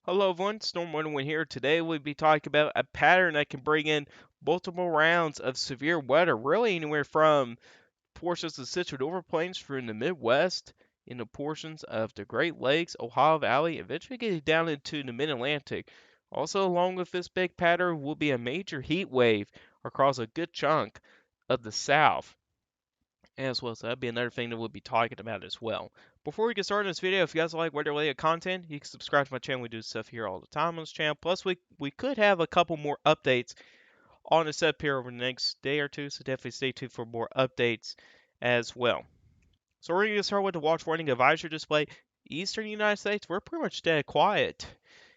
Hello everyone, Storm 101 here. Today we'll be talking about a pattern that can bring in multiple rounds of severe weather, really anywhere from portions of the Central Over Plains through in the Midwest, into portions of the Great Lakes, Ohio Valley, eventually getting down into the Mid-Atlantic. Also, along with this big pattern will be a major heat wave across a good chunk of the South as well. So that'd be another thing that we'll be talking about as well. Before we get started in this video, if you guys like weather-related content, you can subscribe to my channel. We do stuff here all the time on this channel. Plus, we could have a couple more updates on the set here over the next day or two, so definitely stay tuned for more updates as well. So we're going to start with the watch warning advisory display. Eastern United States, we're pretty much dead quiet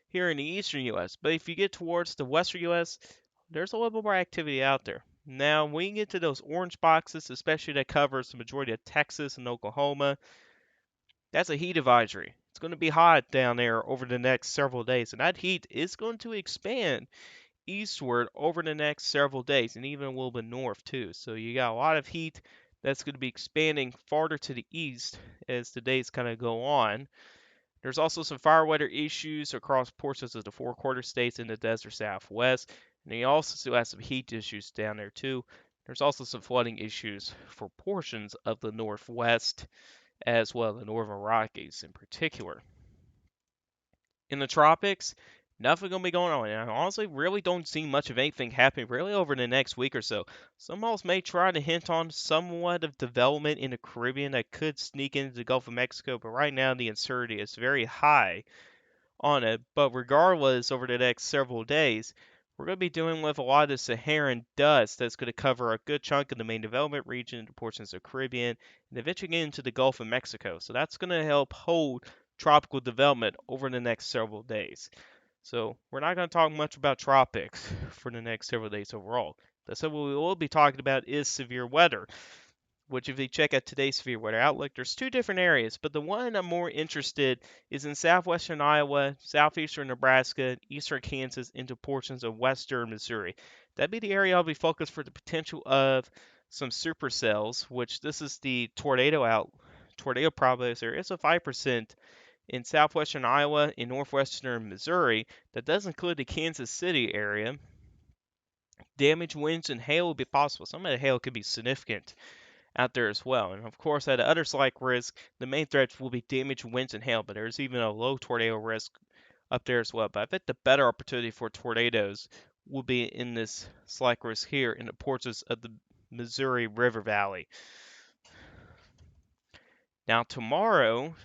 here in the eastern U.S. But if you get towards the western U.S., there's a little bit more activity out there. Now, when you get to those orange boxes, especially that covers the majority of Texas and Oklahoma, that's a heat advisory. It's going to be hot down there over the next several days, and that heat is going to expand eastward over the next several days, and even a little bit north too. So you got a lot of heat that's going to be expanding farther to the east as the days kind of go on. There's also some fire weather issues across portions of the four quarter states in the desert southwest. And you also still have some heat issues down there too. There's also some flooding issues for portions of the northwest as well, the northern Rockies in particular. In the tropics, nothing gonna be going on. And I honestly really don't see much of anything happening really over the next week or so. Some models may try to hint on somewhat of development in the Caribbean that could sneak into the Gulf of Mexico, but right now the uncertainty is very high on it. But regardless, over the next several days, we're going to be dealing with a lot of the Saharan dust that's going to cover a good chunk of the main development region, the portions of the Caribbean, and eventually get into the Gulf of Mexico. So that's going to help hold tropical development over the next several days. So we're not going to talk much about tropics for the next several days overall. That's what we will be talking about is severe weather, which if you check out today's severe weather outlook, there's two different areas, but the one I'm more interested is in southwestern Iowa, southeastern Nebraska, eastern Kansas, into portions of western Missouri. That'd be the area I'll be focused for the potential of some supercells, which this is the tornado probability area. It's a 5% in southwestern Iowa and northwestern Missouri. That does include the Kansas City area. Damage, winds, and hail will be possible. Some of the hail could be significant out there as well. And of course, at the other slight risk, the main threats will be damage, winds, and hail, but there's even a low tornado risk up there as well. But I bet the better opportunity for tornadoes will be in this slight risk here in the portions of the Missouri River Valley. Now, tomorrow,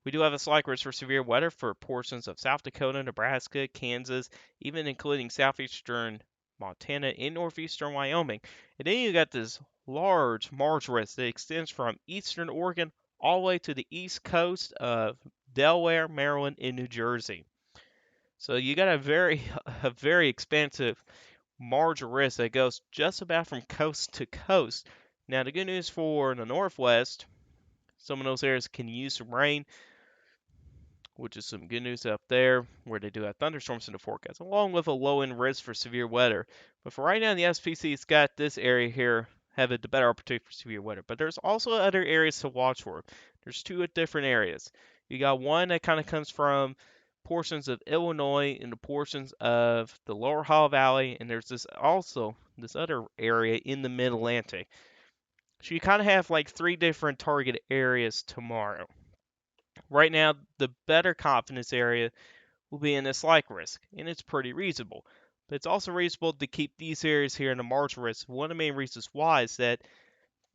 we do have a slight risk for severe weather for portions of South Dakota, Nebraska, Kansas, even including southeastern Montana and northeastern Wyoming. And then you got this large margin risk that extends from eastern Oregon all the way to the east coast of Delaware, Maryland, and New Jersey. So you got a very expansive margin risk that goes just about from coast to coast. Now the good news for the Northwest, some of those areas can use some rain, which is some good news up there where they do have thunderstorms in the forecast, along with a low end risk for severe weather. But for right now, the SPC's got this area here having the better opportunity for severe weather. But there's also other areas to watch for. There's two different areas. You got one that kind of comes from portions of Illinois and the portions of the lower Ohio Valley, and there's this other area in the Mid Atlantic. So you kind of have like three different target areas tomorrow. Right now, the better confidence area will be in the slight risk, and it's pretty reasonable. But it's also reasonable to keep these areas here in the margin risk. One of the main reasons why is that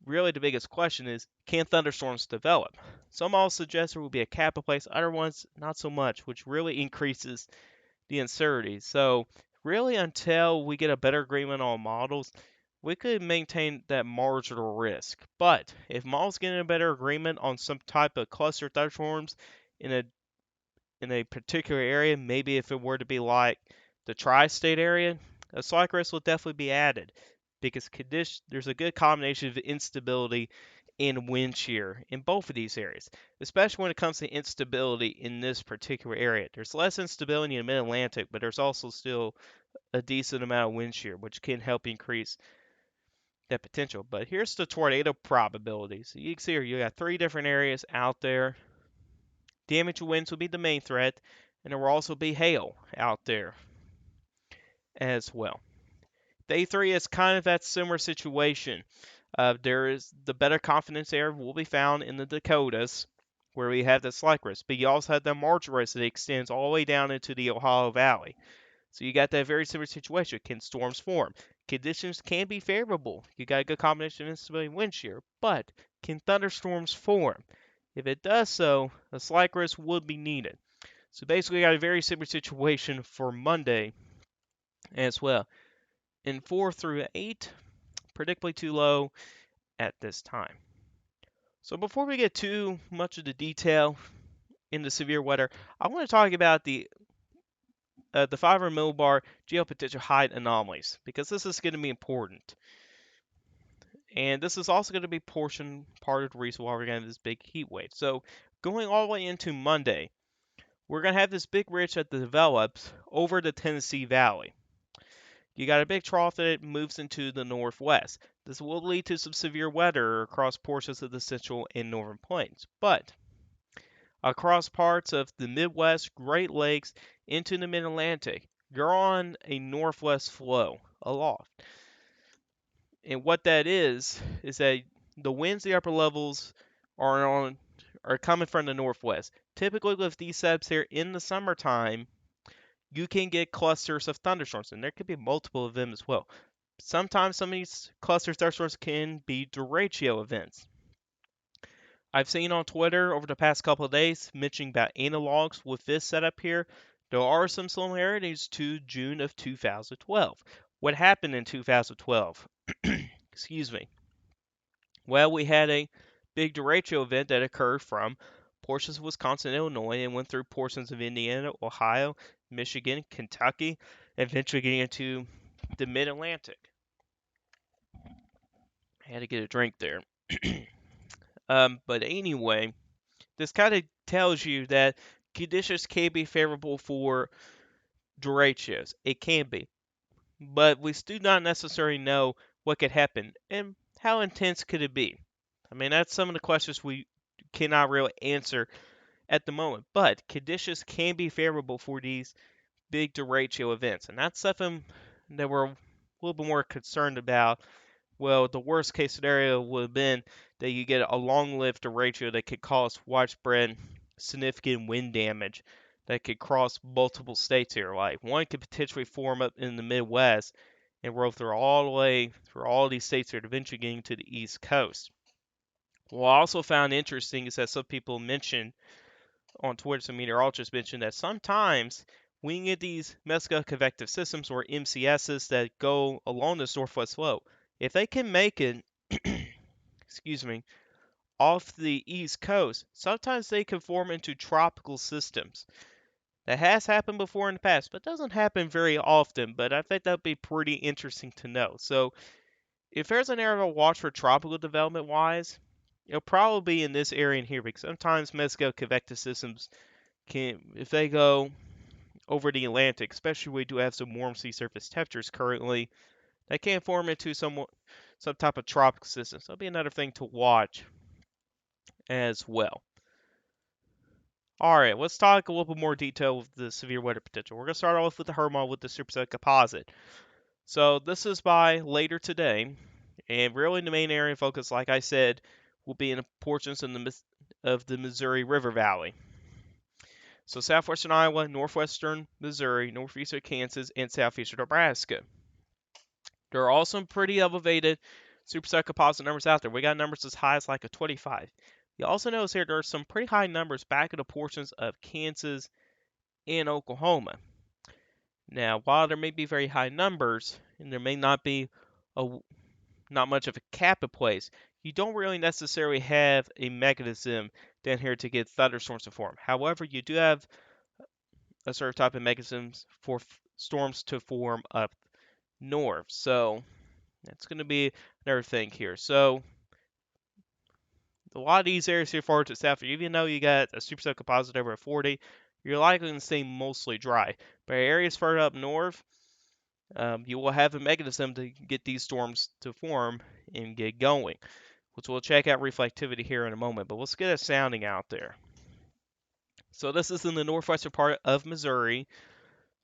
really the biggest question is, can thunderstorms develop? Some models suggest there will be a cap in place, other ones not so much, which really increases the uncertainty. So really until we get a better agreement on models, we could maintain that marginal risk. But if models get a better agreement on some type of cluster thunderstorms in a particular area, maybe if it were to be like the tri-state area, a slight risk will definitely be added because there's a good combination of instability and wind shear in both of these areas, especially when it comes to instability in this particular area. There's less instability in the mid-Atlantic, but there's also still a decent amount of wind shear, which can help increase that potential. But here's the tornado probability. So you can see here you got three different areas out there. Damage winds will be the main threat, And there will also be hail out there as well. Day 3 is kind of that similar situation. There is the better confidence area will be found in the Dakotas, where we have the slack risk, but you also have the margin risk that extends all the way down into the Ohio Valley. So you got that very similar situation. Can storms form? Conditions can be favorable. You got a good combination of instability and wind shear, but can thunderstorms form? If it does so, a slack risk would be needed. So basically, you got a very similar situation for Monday as well. In 4 through 8, predictably too low at this time. So before we get too much of the detail in the severe weather, I want to talk about the 5-hour millibar geopotential height anomalies, because this is going to be important. And this is also going to be part of the reason why we're going to have this big heat wave. So going all the way into Monday, we're going to have this big ridge that develops over the Tennessee Valley. You got a big trough that moves into the northwest. This will lead to some severe weather across portions of the central and northern plains, but across parts of the Midwest, Great Lakes, into the Mid-Atlantic, you're on a northwest flow aloft. And what that is that the winds, the upper levels, are coming from the northwest. Typically, with these setups here in the summertime, you can get clusters of thunderstorms, and there could be multiple of them as well. Sometimes some of these cluster thunderstorms can be derecho events. I've seen on Twitter over the past couple of days mentioning about analogs with this setup here. There are some similarities to June of 2012. What happened in 2012? Excuse me. Well, we had a big derecho event that occurred from portions of Wisconsin, Illinois, and went through portions of Indiana, Ohio, Michigan, Kentucky, eventually getting into the Mid-Atlantic. I had to get a drink there. But anyway, this kind of tells you that conditions can be favorable for derechos. It can be. But we do not necessarily know what could happen and how intense could it be. I mean, that's some of the questions we cannot really answer at the moment. But conditions can be favorable for these big derecho events. And that's something that we're a little bit more concerned about. Well, the worst case scenario would have been that you get a long-lived derecho that could cause widespread significant wind damage that could cross multiple states here. Like one could potentially form up in the Midwest and roll through all the way through all these states here, eventually getting to the East Coast. What I also found interesting is that some people mentioned on Twitter, some meteorologists mentioned that sometimes when you get these mesoconvective systems or MCSs that go along this northwest slope, if they can make it, excuse me, off the East Coast, sometimes they can form into tropical systems. That has happened before in the past, but doesn't happen very often. But I think that would be pretty interesting to know. So, if there's an area to watch for tropical development wise, it'll probably be in this area in here because sometimes mesoconvective systems can, if they go over the Atlantic, especially we do have some warm sea surface temperatures currently, that can form into some type of tropical system. So that'll be another thing to watch as well. All right, let's talk a little bit more detail with the severe weather potential. We're going to start off with the HERMA with the superset composite. So this is by later today, and really the main area of focus, like I said, will be in portions of the Missouri River Valley. So southwestern Iowa, northwestern Missouri, northeastern Kansas, and southeastern Nebraska. There are also pretty elevated superset composite numbers out there. We got numbers as high as like a 25. You also notice here there are some pretty high numbers back in the portions of Kansas and Oklahoma. Now, while there may be very high numbers, and there may not be not much of a cap in place, you don't really necessarily have a mechanism down here to get thunderstorms to form. However, you do have a certain type of mechanisms for storms to form up north. So that's going to be another thing here. So a lot of these areas here far to the south, even though you got a superset composite over at 40, you're likely going to stay mostly dry. But areas further up north, you will have a mechanism to get these storms to form and get going, which we'll check out reflectivity here in a moment. But let's get a sounding out there. So this is in the northwestern part of Missouri.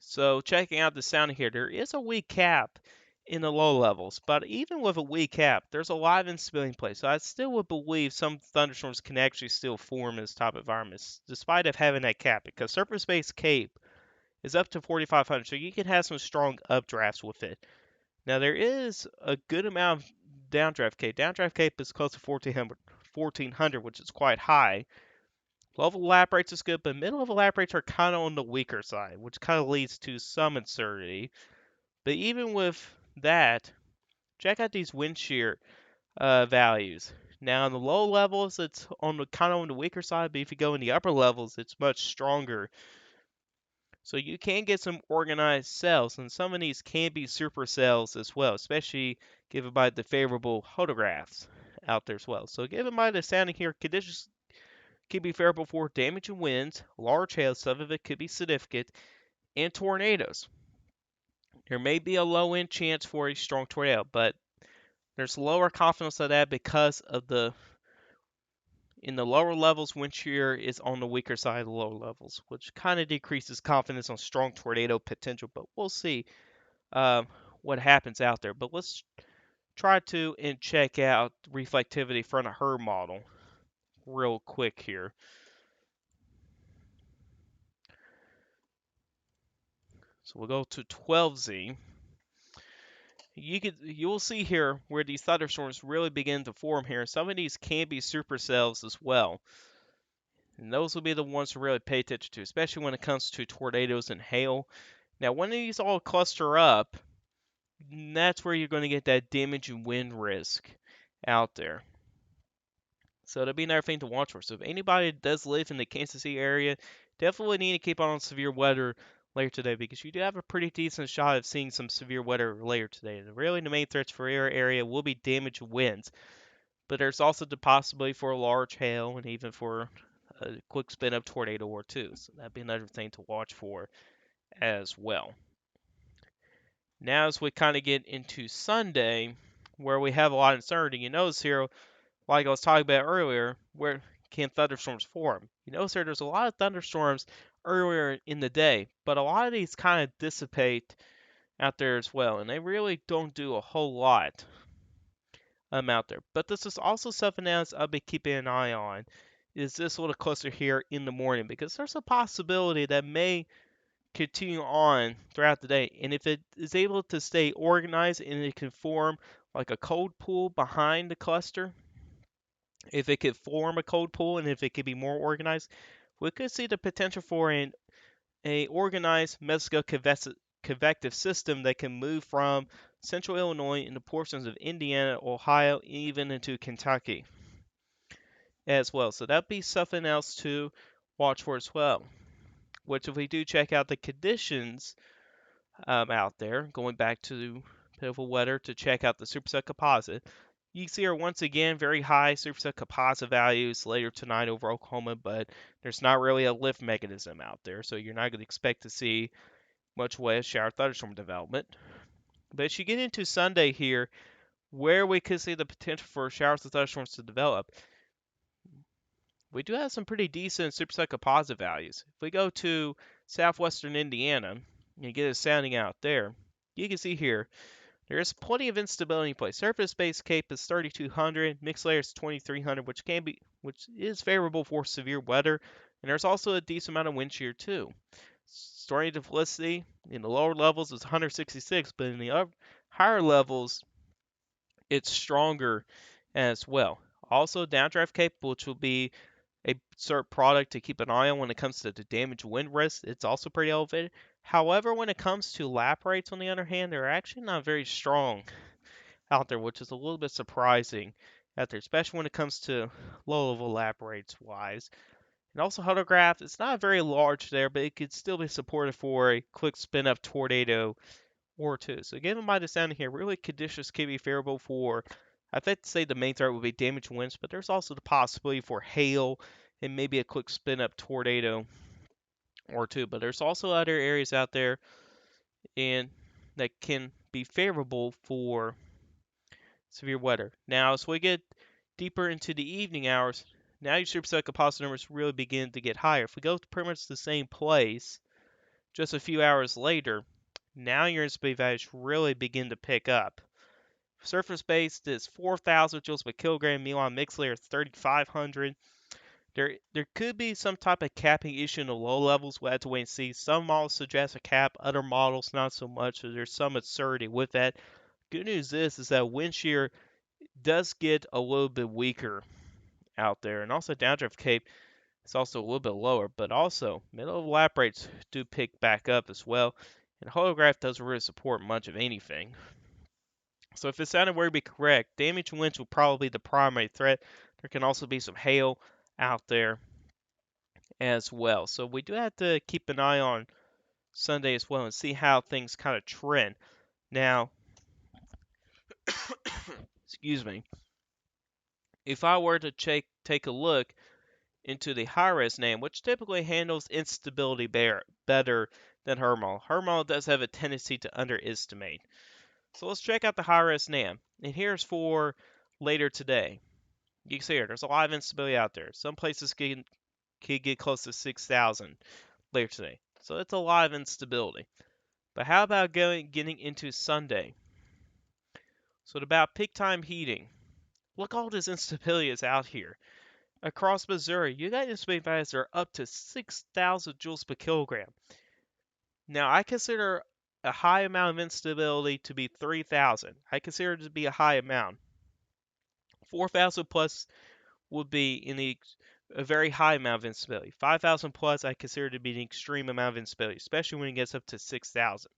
So checking out the sound here, there is a weak cap in the low levels, but even with a weak cap, there's a lot of instability in place. So I still would believe some thunderstorms can actually still form in this type of environments, despite of having that cap, because surface-based cape is up to 4,500, so you can have some strong updrafts with it. Now there is a good amount of downdraft cape. Downdraft cape is close to 1,400, which is quite high. Level lap rates is good, but mid-level lap rates are kind of on the weaker side, which kind of leads to some uncertainty. But even with that, check out these wind shear values. Now in the low levels, it's on the kind of on the weaker side, but if you go in the upper levels, it's much stronger. So you can get some organized cells, and some of these can be supercells as well, especially given by the favorable photographs out there as well. So given by the sounding here, conditions can be favorable for damaging winds, large hail, some of it could be significant, and tornadoes. There may be a low end chance for a strong tornado, but there's lower confidence of that because of the in the lower levels, wind shear is on the weaker side of the lower levels, which kind of decreases confidence on strong tornado potential. But we'll see um, what happens out there. But let's try to and check out reflectivity from a HER model real quick here. So we'll go to 12Z. You'll see here where these thunderstorms really begin to form here. Some of these can be supercells as well. And those will be the ones to really pay attention to, especially when it comes to tornadoes and hail. Now, when these all cluster up, that's where you're going to get that damage and wind risk out there. So that'll be another thing to watch for. So if anybody does live in the Kansas City area, definitely need to keep on severe weather later today, because you do have a pretty decent shot of seeing some severe weather later today. And really the main threats for your area will be damage winds. But there's also the possibility for a large hail and even for a quick spin up tornado or two. So that'd be another thing to watch for as well. Now as we kind of get into Sunday, where we have a lot of uncertainty, you notice here, like I was talking about earlier, where can thunderstorms form? You notice here there's a lot of thunderstorms earlier in the day, but a lot of these kind of dissipate out there as well, and they really don't do a whole lot out there. But this is also something else I'll be keeping an eye on, is this little cluster here in the morning, because there's a possibility that may continue on throughout the day. And if it is able to stay organized and it can form like a cold pool behind the cluster, if it could form a cold pool and if it could be more organized, we could see the potential for a organized mesoconvective system that can move from central Illinois into portions of Indiana, Ohio, even into Kentucky as well. So that'd be something else to watch for as well. Which, if we do check out the conditions out there, going back to pitiful weather to check out the superset composite, you can see here once again very high superset composite values later tonight over Oklahoma, but there's not really a lift mechanism out there, so you're not going to expect to see much way of shower thunderstorm development. But as you get into Sunday here, where we could see the potential for showers of thunderstorms to develop, we do have some pretty decent superset composite values. If we go to southwestern Indiana and get a sounding out there, you can see here there is plenty of instability in place. Surface-based CAPE is 3,200, mixed layer is 2,300, which is favorable for severe weather, and there's also a decent amount of wind shear too. Storing velocity in the lower levels is 166, but in the higher levels, it's stronger as well. Also, downdraft CAPE, which will be a cert product to keep an eye on when it comes to the damage wind risk, it's also pretty elevated. However, when it comes to lap rates, on the other hand, they're actually not very strong out there, which is a little bit surprising out there, especially when it comes to low level lap rates wise. And also Huttergraph, it's not very large there, but it could still be supported for a quick spin up tornado or two. So given my descending here, really conditions can be favorable for, I think to say the main threat would be damage winds, but there's also the possibility for hail and maybe a quick spin up tornado or two. But there's also other areas out there and that can be favorable for severe weather. Now, as we get deeper into the evening hours, now your superset composite numbers really begin to get higher. If we go to pretty much the same place just a few hours later, now your instability values really begin to pick up. Surface based is 4,000 joules per kilogram, meanwhile mixed layer is 3,500. There could be some type of capping issue in the low levels. We'll have to wait and see. Some models suggest a cap, other models not so much. So there's some absurdity with that. Good news is that wind shear does get a little bit weaker out there, and also downdraft cape is also a little bit lower. But also middle of lap rates do pick back up as well, and holograph doesn't really support much of anything. So if the sounding were to be correct, damage winds will probably be the primary threat. There can also be some hail out there as well. So we do have to keep an eye on Sunday as well and see how things kind of trend. Now, excuse me, if I were to take a look into the high-res NAM, which typically handles instability better than Hermal. Hermal does have a tendency to underestimate. So let's check out the high-res NAM. And here's for later today. You can see here, there's a lot of instability out there. Some places can get close to 6,000 later today. So it's a lot of instability. But how about getting into Sunday? So about peak time heating. Look, all this instability is out here. Across Missouri, you got instability values that are up to 6,000 joules per kilogram. Now, I consider a high amount of instability to be 3,000. I consider it to be a high amount. 4,000 plus would be a very high amount of instability. 5,000 plus I consider to be an extreme amount of instability, especially when it gets up to 6,000.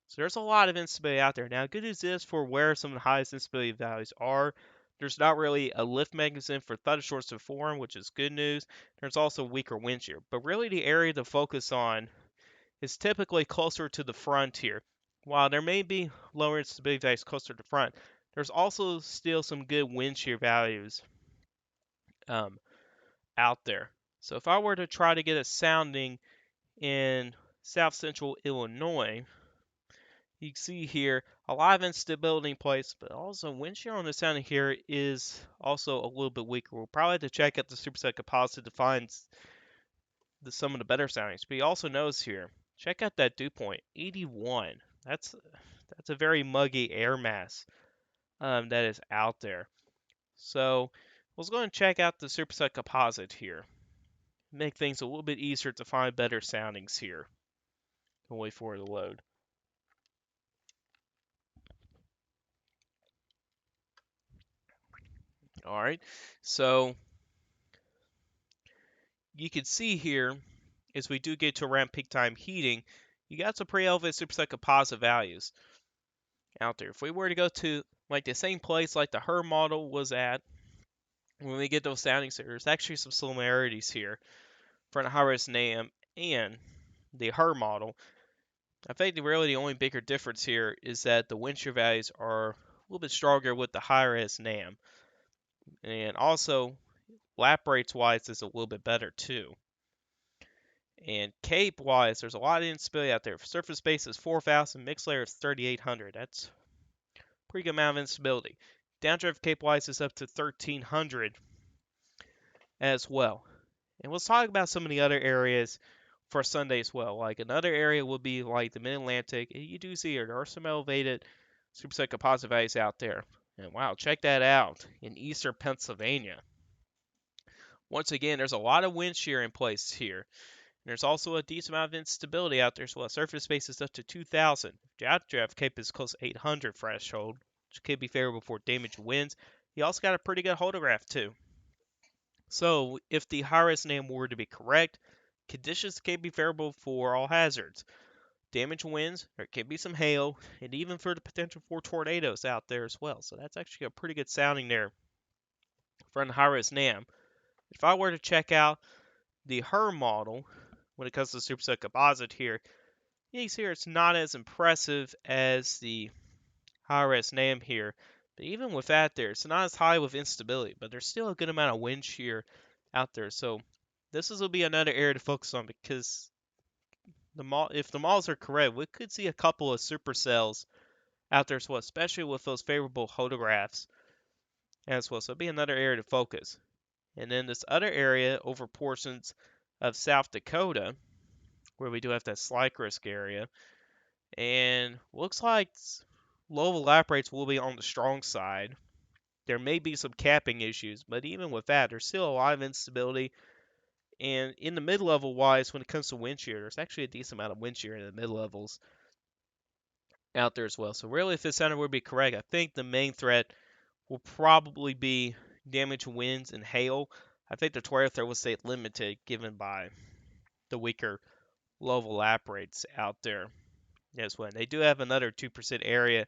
So there's a lot of instability out there. Now, good news is for where some of the highest instability values are, there's not really a lift mechanism for thunderstorms to form, which is good news. There's also weaker wind shear. But really the area to focus on is typically closer to the front here. While there may be lower instability values closer to the front, there's also still some good wind shear values out there. So if I were to try to get a sounding in south central Illinois, you can see here a lot of instability in place, but also wind shear on the sounding here is also a little bit weaker. We'll probably have to check out the superset composite to find some of the better soundings. But you also notice here, check out that dew point, 81. That's a very muggy air mass that is out there. So let's go and check out the superset composite here. Make things a little bit easier to find better soundings here. We'll wait for it to load. All right, so you can see here, as we do get to around peak time heating, you got some pretty elevated superset composite values out there. If we were to go to like the same place like the HER model was at, when we get those soundings, there's actually some similarities here for the high-res NAM and the HER model. I think really the only bigger difference here is that the wind shear values are a little bit stronger with the high-res NAM. And also, lap rates wise is a little bit better too. And cape wise, there's a lot of instability out there. Surface space is 4,000, mixed layer is 3,800. That's a pretty good amount of instability. Downdraft cape wise is up to 1,300 as well. And let's talk about some of the other areas for Sunday as well. Like another area would be like the Mid-Atlantic. You do see here, there are some elevated superset composite values out there. And wow, check that out in eastern Pennsylvania. Once again, there's a lot of wind shear in place here. There's also a decent amount of instability out there as well. Surface space is up to 2,000. Downdraft cape is close to 800 threshold, which could be favorable for damage winds. You also got a pretty good holograph too. So if the high-res NAM were to be correct, conditions can be favorable for all hazards. Damage winds, there can be some hail, and even for the potential for tornadoes out there as well. So that's actually a pretty good sounding there for the high-res NAM. If I were to check out the HER model, when it comes to superset composite here, you can see here it's not as impressive as the high-res NAM here. But even with that there, it's not as high with instability, but there's still a good amount of wind shear out there. So this will be another area to focus on because if the models are correct, we could see a couple of supercells out there as well, especially with those favorable photographs as well. So it'll be another area to focus. And then this other area over portions of South Dakota, where we do have that slike risk area. And looks like low evaporates will be on the strong side. There may be some capping issues, but even with that, there's still a lot of instability. And in the mid-level wise, when it comes to wind shear, there's actually a decent amount of wind shear in the mid-levels out there as well. So really, if this center would be correct, I think the main threat will probably be damage winds and hail. I think the tornado threat will stay limited given by the weaker low lap rates out there as well. They do have another 2% area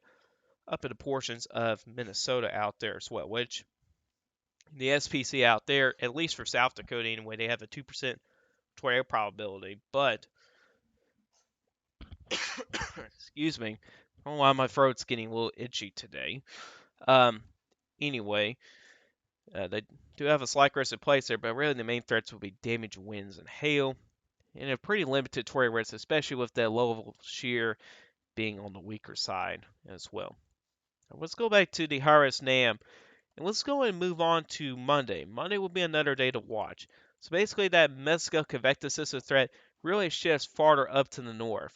up in the portions of Minnesota out there as well, which the SPC out there, at least for South Dakota anyway, they have a 2% tornado probability. But, excuse me, I don't know why my throat's getting a little itchy today. Um, anyway, they do have a slight risk in place there, but really the main threats will be damage winds and hail, and a pretty limited tornado risk, especially with that low level shear being on the weaker side as well. Now, let's go back to the high-risk NAM, and let's go and move on to Monday. Monday will be another day to watch. So basically, that Mexico convective system threat really shifts farther up to the north.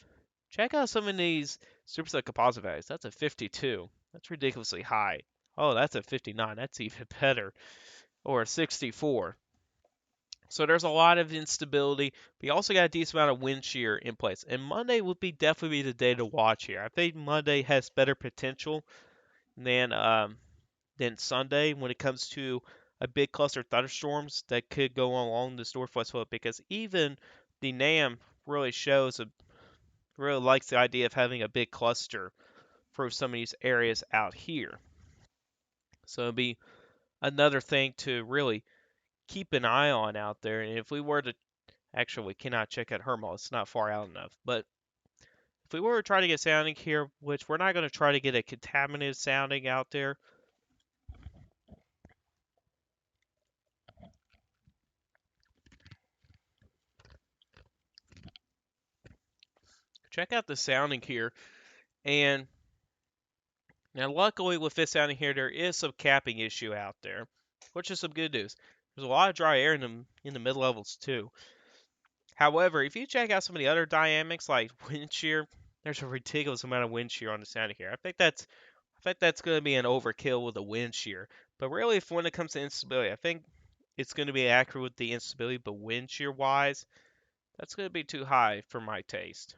Check out some of these superset composite values. That's a 52. That's ridiculously high. Oh, that's a 59. That's even better. Or a 64. So there's a lot of instability. We also got a decent amount of wind shear in place. And Monday would be definitely the day to watch here. I think Monday has better potential than Sunday when it comes to a big cluster of thunderstorms that could go along this northwest slope, because even the NAM really really likes the idea of having a big cluster for some of these areas out here. So it'd be another thing to really keep an eye on out there. And if we were to actually, we cannot check out Hermal, it's not far out enough. But if we were to try to get sounding here, which we're not going to try to get a contaminated sounding out there, check out the sounding here. And now, luckily with this sounding here, there is some capping issue out there, which is some good news. There's a lot of dry air in the mid levels too. However, if you check out some of the other dynamics like wind shear, there's a ridiculous amount of wind shear on the sounding here. I think that's going to be an overkill with the wind shear. But really, if when it comes to instability, I think it's going to be accurate with the instability, but wind shear wise, that's going to be too high for my taste.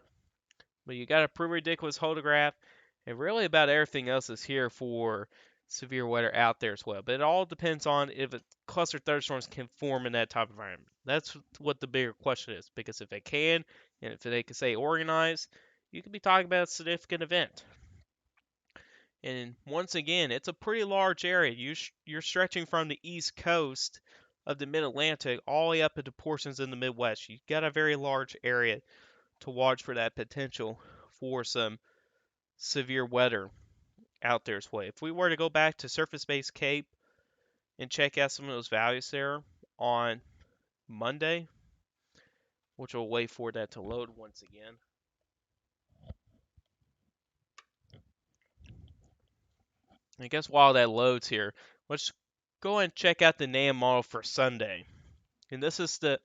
But you got a pretty ridiculous holograph, and really about everything else is here for severe weather out there as well. But it all depends on if a cluster thunderstorms can form in that type of environment. That's what the bigger question is, because if they can, and if they can say organize, you could be talking about a significant event. And once again, it's a pretty large area. You're stretching from the east coast of the mid-Atlantic all the way up into portions in the Midwest. You've got a very large area to watch for that potential for some severe weather out there as well. If we were to go back to surface-based Cape and check out some of those values there on Monday, which we'll wait for that to load once again. I guess while that loads here, let's go and check out the NAM model for Sunday. And this is the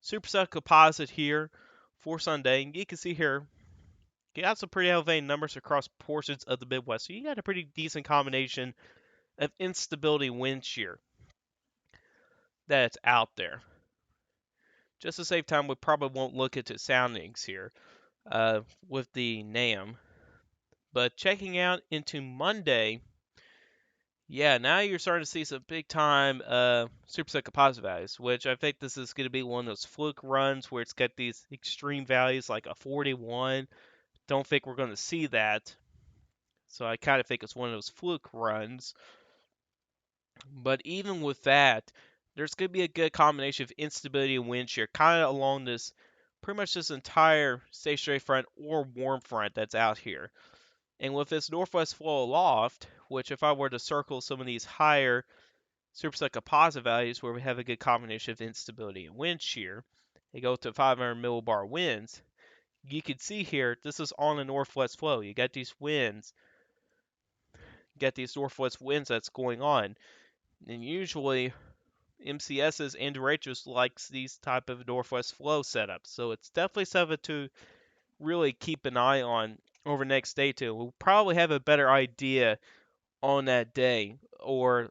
superset composite here for Sunday. And you can see here, you got some pretty elevated numbers across portions of the Midwest. So you got a pretty decent combination of instability wind shear that's out there. Just to save time, we probably won't look into soundings here with the NAM. But checking out into Monday, yeah, now you're starting to see some big time superset composite values, which I think this is going to be one of those fluke runs where it's got these extreme values like a 41. Don't think we're going to see that. So I kind of think it's one of those fluke runs. But even with that, there's going to be a good combination of instability and wind shear kind of along this, pretty much this entire stationary front or warm front that's out here. And with this northwest flow aloft, which if I were to circle some of these higher superset composite values where we have a good combination of instability and wind shear, they go to 500 millibar winds. You can see here, this is on a northwest flow. You got these winds, you got these northwest winds that's going on. And usually MCSs and derechos likes these type of northwest flow setups. So it's definitely something to really keep an eye on over the next day too. We'll probably have a better idea on that day or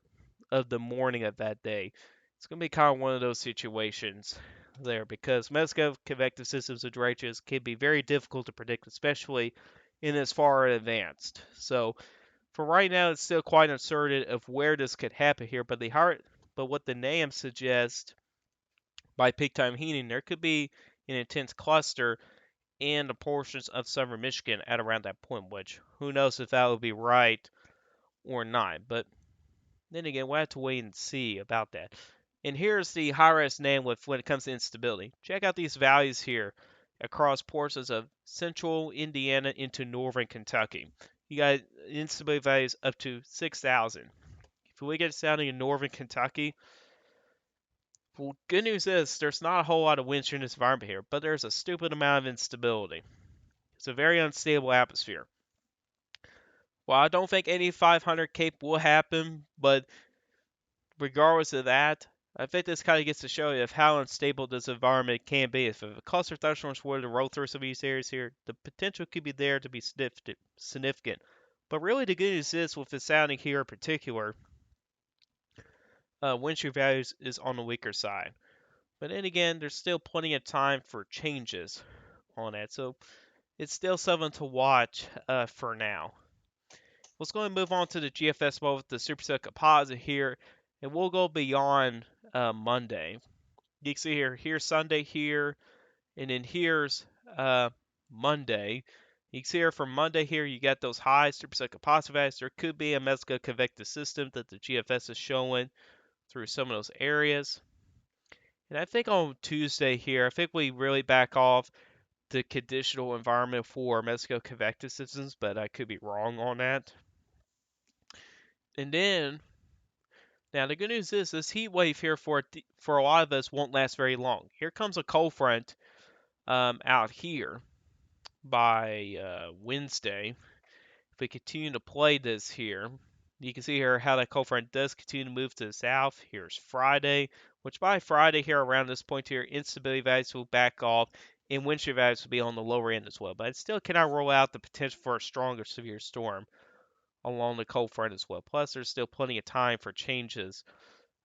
of the morning of that day. It's going to be kind of one of those situations there because Mezco convective systems of derechos can be very difficult to predict, especially in as far advanced. So for right now, it's still quite uncertain of where this could happen here, but what the name suggests by peak time heating, there could be an intense cluster in the portions of southern Michigan at around that point, which who knows if that would be right or not. But then again, we'll have to wait and see about that. And here's the high-res name with when it comes to instability. Check out these values here across portions of central Indiana into northern Kentucky. You got instability values up to 6,000. If we get sounding in northern Kentucky, well, good news is there's not a whole lot of wind shear in this environment here, but there's a stupid amount of instability. It's a very unstable atmosphere. Well, I don't think any 500 cape will happen, but regardless of that, I think this kind of gets to show you of how unstable this environment can be. If a cluster of thunderstorms were to roll through some of these areas here, the potential could be there to be significant. But really, the good news is with the sounding here in particular, wind shear values is on the weaker side. But then again, there's still plenty of time for changes on that, so it's still something to watch for now. Let's go and move on to the GFS mode with the superset composite here, and we'll go beyond Monday. You can see here, here's Sunday here, and then here's Monday. You can see here from Monday here, you got those high superset composite values. There could be a mesoconvective system that the GFS is showing through some of those areas. And I think on Tuesday here, I think we really back off the conditional environment for mesoconvective systems, but I could be wrong on that. And then, now the good news is this heat wave here for a lot of us won't last very long. Here comes a cold front out here by Wednesday. If we continue to play this here, you can see here how that cold front does continue to move to the south. Here's Friday, which by Friday here around this point here, instability values will back off and wind shear values will be on the lower end as well. But it still cannot rule out the potential for a stronger severe storm along the cold front as well. Plus, there's still plenty of time for changes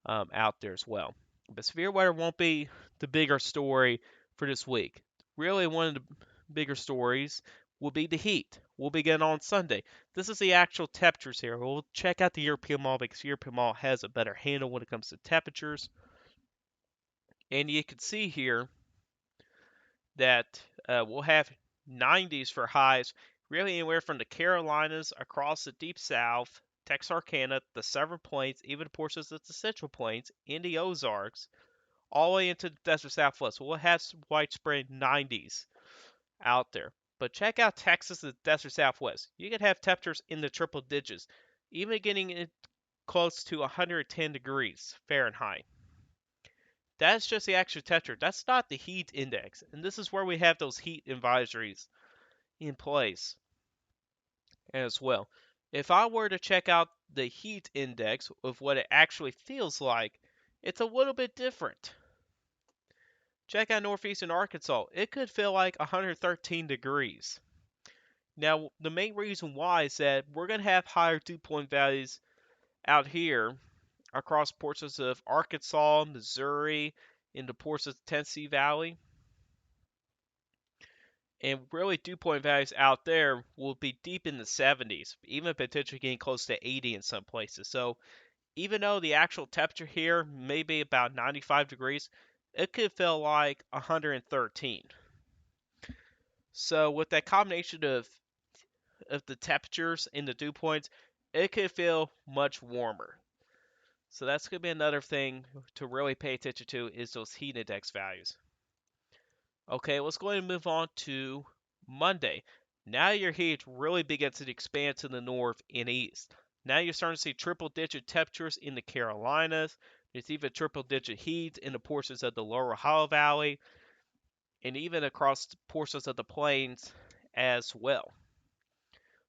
out there as well. But severe weather won't be the bigger story for this week. Really, one of the bigger stories will be the heat. We'll begin on Sunday. This is the actual temperatures here. We'll check out the European model because European model has a better handle when it comes to temperatures. And you can see here that we'll have 90s for highs, really anywhere from the Carolinas across the deep south, Texarkana, the Southern Plains, even portions of the Central Plains, in the Ozarks, all the way into the desert Southwest. We'll have some widespread 90s out there. But check out Texas and the desert Southwest. You could have temperatures in the triple digits, even getting close to 110 degrees Fahrenheit. That's just the actual temperature. That's not the heat index. And this is where we have those heat advisories in place as well. If I were to check out the heat index of what it actually feels like, it's a little bit different. Check out northeastern Arkansas. It could feel like 113 degrees. Now, the main reason why is that we're going to have higher dew point values out here across portions of Arkansas, Missouri, into portions of the Tennessee Valley. And really, dew point values out there will be deep in the 70s, even potentially getting close to 80 in some places. So, even though the actual temperature here may be about 95 degrees, it could feel like 113. So, with that combination of the temperatures and the dew points, it could feel much warmer. So that's going to be another thing to really pay attention to is those heat index values. Okay, let's go ahead and move on to Monday. Now your heat really begins to expand to the north and east. Now you're starting to see triple digit temperatures in the Carolinas. There's even triple digit heat in the portions of the lower Ohio Valley and even across portions of the plains as well.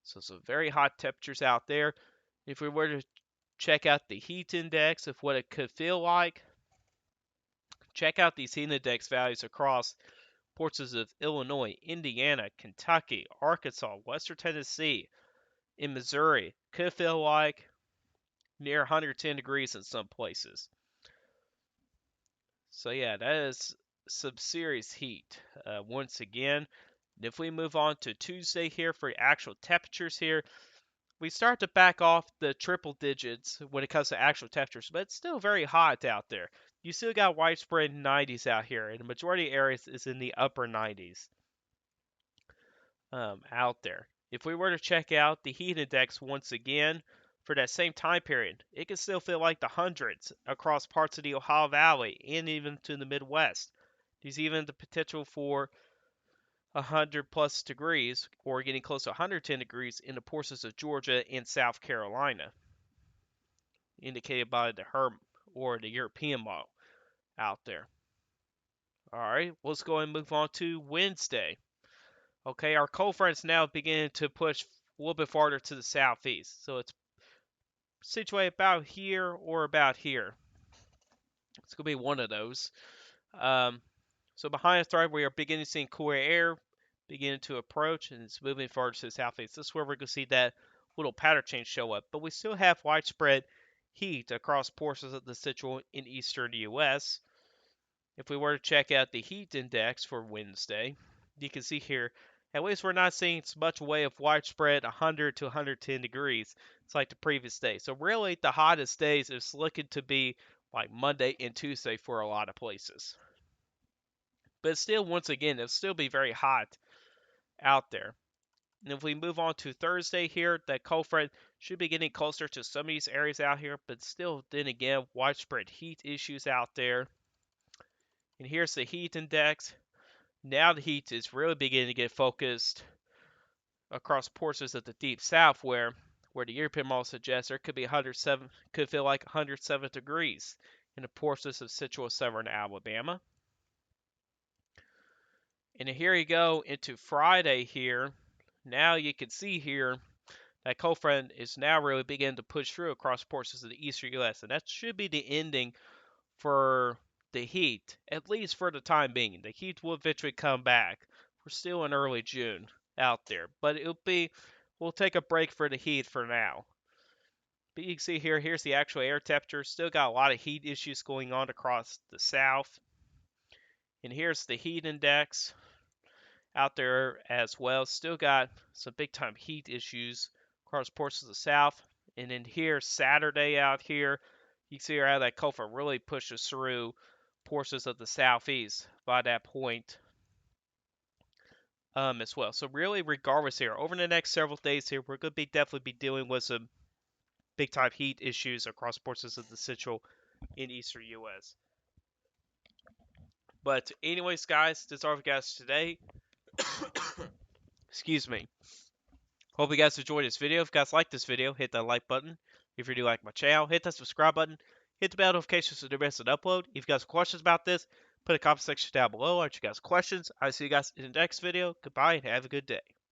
So some very hot temperatures out there. If we were to check out the heat index of what it could feel like, Check out these heat index values across portions of Illinois, Indiana, Kentucky, Arkansas, Western Tennessee, in Missouri. Could feel like near 110 degrees in some places. So yeah, that is some serious heat. Once again, if we move on to Tuesday here for actual temperatures here, we start to back off the triple digits when it comes to actual temperatures, but it's still very hot out there. You still got widespread 90s out here, and the majority of areas is in the upper 90s out there. If we were to check out the heat index once again for that same time period, it can still feel like the hundreds across parts of the Ohio Valley and even to the Midwest. There's even the potential for 100 plus degrees or getting close to 110 degrees in the portions of Georgia and South Carolina, indicated by the HERM or the European model out there. All right, let's go and move on to Wednesday. Okay, our cold front's now beginning to push a little bit farther to the southeast. So it's situated about here or about here. It's going to be one of those. Um, so behind us, right, we are beginning to see cooler air beginning to approach, and it's moving farther to the southeast. This is where we're going to see that little pattern change show up. But we still have widespread heat across portions of the central and eastern U.S. If we were to check out the heat index for Wednesday, you can see here, at least we're not seeing as much way of widespread 100 to 110 degrees. It's like the previous day. So really the hottest days is looking to be like Monday and Tuesday for a lot of places. But still, once again, it'll still be very hot out there. And if we move on to Thursday here, that cold front should be getting closer to some of these areas out here, but still, then again, widespread heat issues out there. And here's the heat index. Now the heat is really beginning to get focused across portions of the deep south where the European model suggests there could be 107, could feel like 107 degrees in the portions of central southern Alabama. And here you go into Friday here. Now you can see here that cold front is now really beginning to push through across portions of the eastern U.S. And that should be the ending for the heat, at least for the time being. The heat will eventually come back. We're still in early June out there, but we'll take a break for the heat for now. But you can see here, here's the actual air temperature. Still got a lot of heat issues going on across the south. And here's the heat index out there as well. Still got some big time heat issues across portions of the south. And then here, Saturday out here, you can see how that cold front really pushes through portions of the southeast by that point as well. So really, regardless here, over the next several days here, we're going to definitely be dealing with some big time heat issues across portions of the central and eastern U.S. But anyways, guys, that's all we got today. Excuse me. Hope you guys enjoyed this video. If you guys like this video, hit that like button. If you do like my channel, hit that subscribe button. Hit the bell notifications so you don't miss an upload. If you guys have questions about this, put a comment section down below. I'll answer you guys questions. I'll see you guys in the next video. Goodbye and have a good day.